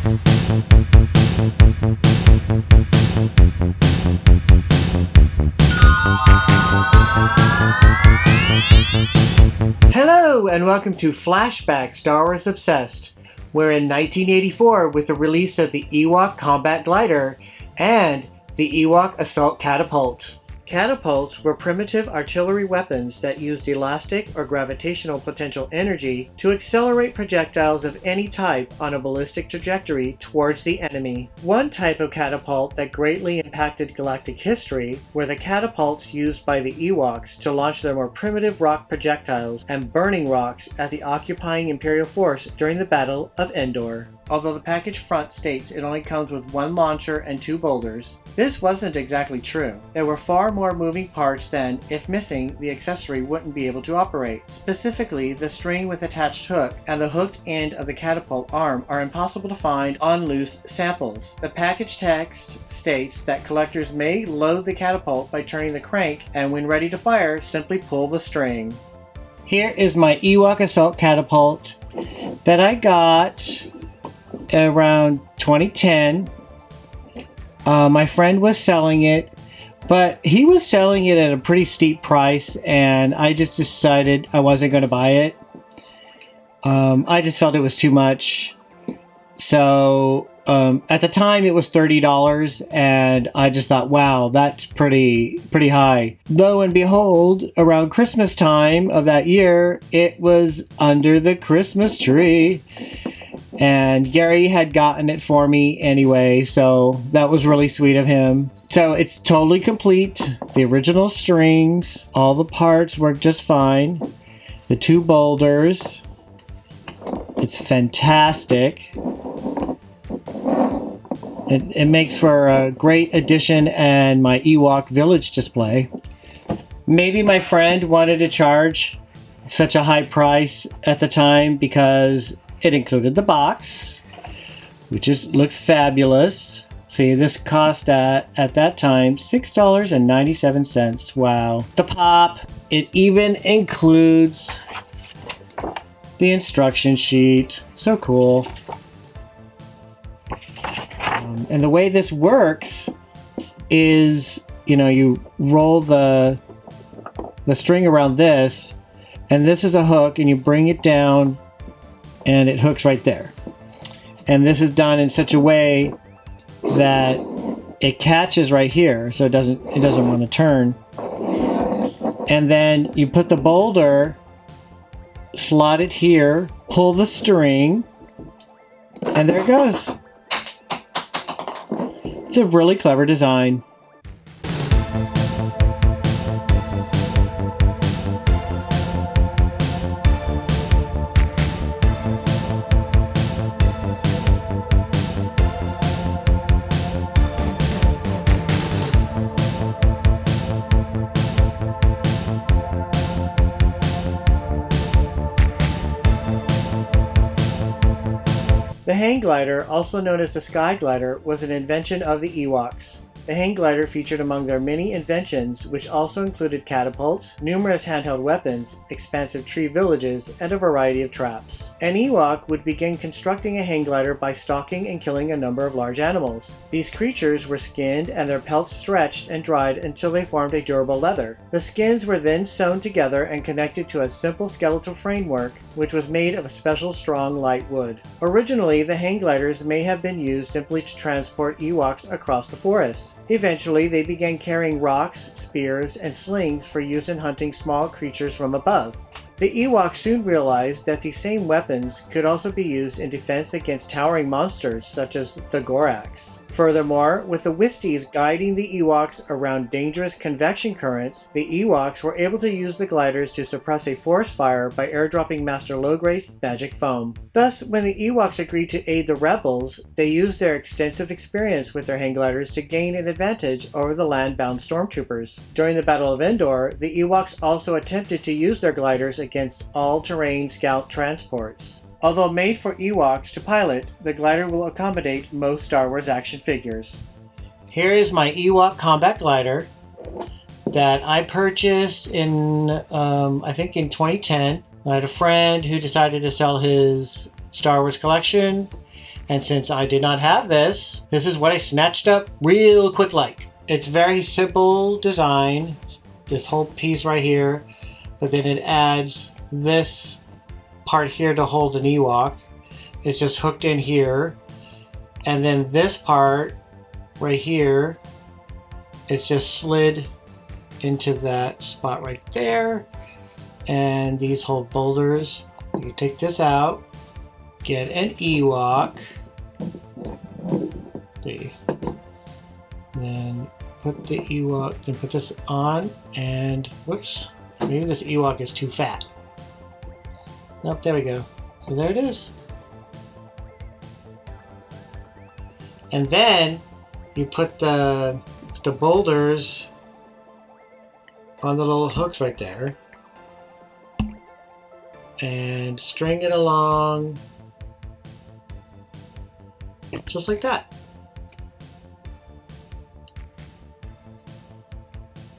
Hello and welcome to Flashback Star Wars Obsessed. We're in 1984 with the release of the Ewok Combat Glider and the Ewok Assault Catapult. Catapults were primitive artillery weapons that used elastic or gravitational potential energy to accelerate projectiles of any type on a ballistic trajectory towards the enemy. One type of catapult that greatly impacted galactic history were the catapults used by the Ewoks to launch their more primitive rock projectiles and burning rocks at the occupying Imperial force during the Battle of Endor. Although the package front states it only comes with one launcher and two boulders, this wasn't exactly true. There were far more moving parts than, if missing, the accessory wouldn't be able to operate. Specifically, the string with attached hook and the hooked end of the catapult arm are impossible to find on loose samples. The package text states that collectors may load the catapult by turning the crank, and when ready to fire, simply pull the string. Here is my Ewok Assault Catapult that I got around 2010. My friend was selling it, but he was selling it at a pretty steep price, and I just decided I wasn't going to buy it. I just felt it was too much. So at the time it was $30, and I just thought, wow, that's pretty high. Lo and behold, around Christmas time of that year, it was under the Christmas tree. And Gary had gotten it for me anyway, so that was really sweet of him. So it's totally complete. The original strings, all the parts work just fine. The two boulders. It's fantastic. It makes for a great addition in my Ewok Village display. Maybe my friend wanted to charge such a high price at the time because it included the box, which looks fabulous. See, this cost at that time $6.97. Wow. The pop, it even includes the instruction sheet. So cool. And the way this works is, you roll the string around this, and this is a hook, and you bring it down, and it hooks right there. And this is done in such a way that it catches right here, so it doesn't want to turn. And then you put the boulder, slot it here, pull the string, and there it goes. It's a really clever design. The hang glider, also known as the sky glider, was an invention of the Ewoks. The hang glider featured among their many inventions, which also included catapults, numerous handheld weapons, expansive tree villages, and a variety of traps. An Ewok would begin constructing a hang glider by stalking and killing a number of large animals. These creatures were skinned and their pelts stretched and dried until they formed a durable leather. The skins were then sewn together and connected to a simple skeletal framework, which was made of a special strong light wood. Originally, the hang gliders may have been used simply to transport Ewoks across the forest. Eventually, they began carrying rocks, spears, and slings for use in hunting small creatures from above. The Ewoks soon realized that these same weapons could also be used in defense against towering monsters such as the Gorax. Furthermore, with the Wisties guiding the Ewoks around dangerous convection currents, the Ewoks were able to use the gliders to suppress a forest fire by airdropping Master Logre's magic foam. Thus, when the Ewoks agreed to aid the rebels, they used their extensive experience with their hang gliders to gain an advantage over the land-bound stormtroopers. During the Battle of Endor, the Ewoks also attempted to use their gliders against all-terrain scout transports. Although made for Ewoks to pilot, the glider will accommodate most Star Wars action figures. Here is my Ewok Combat Glider that I purchased in, I think in 2010. I had a friend who decided to sell his Star Wars collection, And since I did not have this, this is what I snatched up real quick like. It's very simple design, this whole piece right here, but then it adds this part here to hold an Ewok. It's just hooked in here. And then this part right here, it's just slid into that spot right there. And these hold boulders. You take this out, get an Ewok. Then put the Ewok, then put this on, and whoops, maybe this Ewok is too fat. Nope, there we go. So there it is. And then you put the boulders on the little hooks right there and string it along just like that.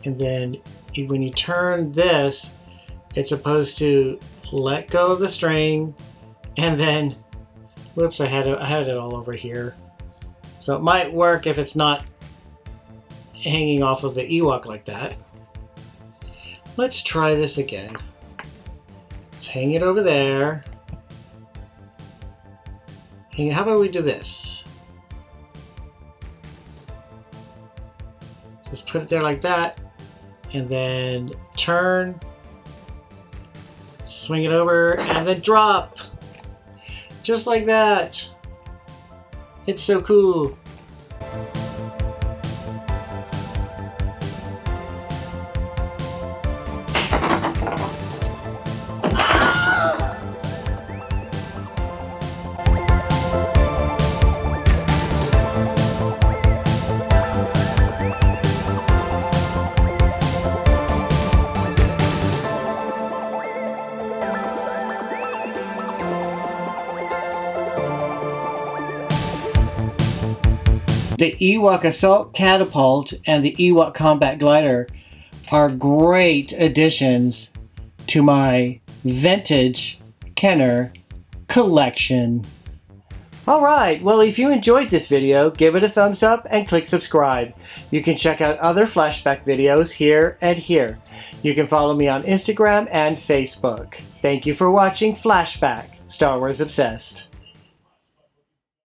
And then when you turn this, it's supposed to let go of the string, and then whoops, I had it all over here. So it might work if it's not hanging off of the Ewok like that. Let's try this again. Let's hang it over there. And how about we do this? Just put it there like that, and then turn, swing it over, and then drop. Just like that. It's so cool. The Ewok Assault Catapult and the Ewok Combat Glider are great additions to my vintage Kenner collection. Alright, well if you enjoyed this video, give it a thumbs up and click subscribe. You can check out other flashback videos here and here. You can follow me on Instagram and Facebook. Thank you for watching Flashback, Star Wars Obsessed.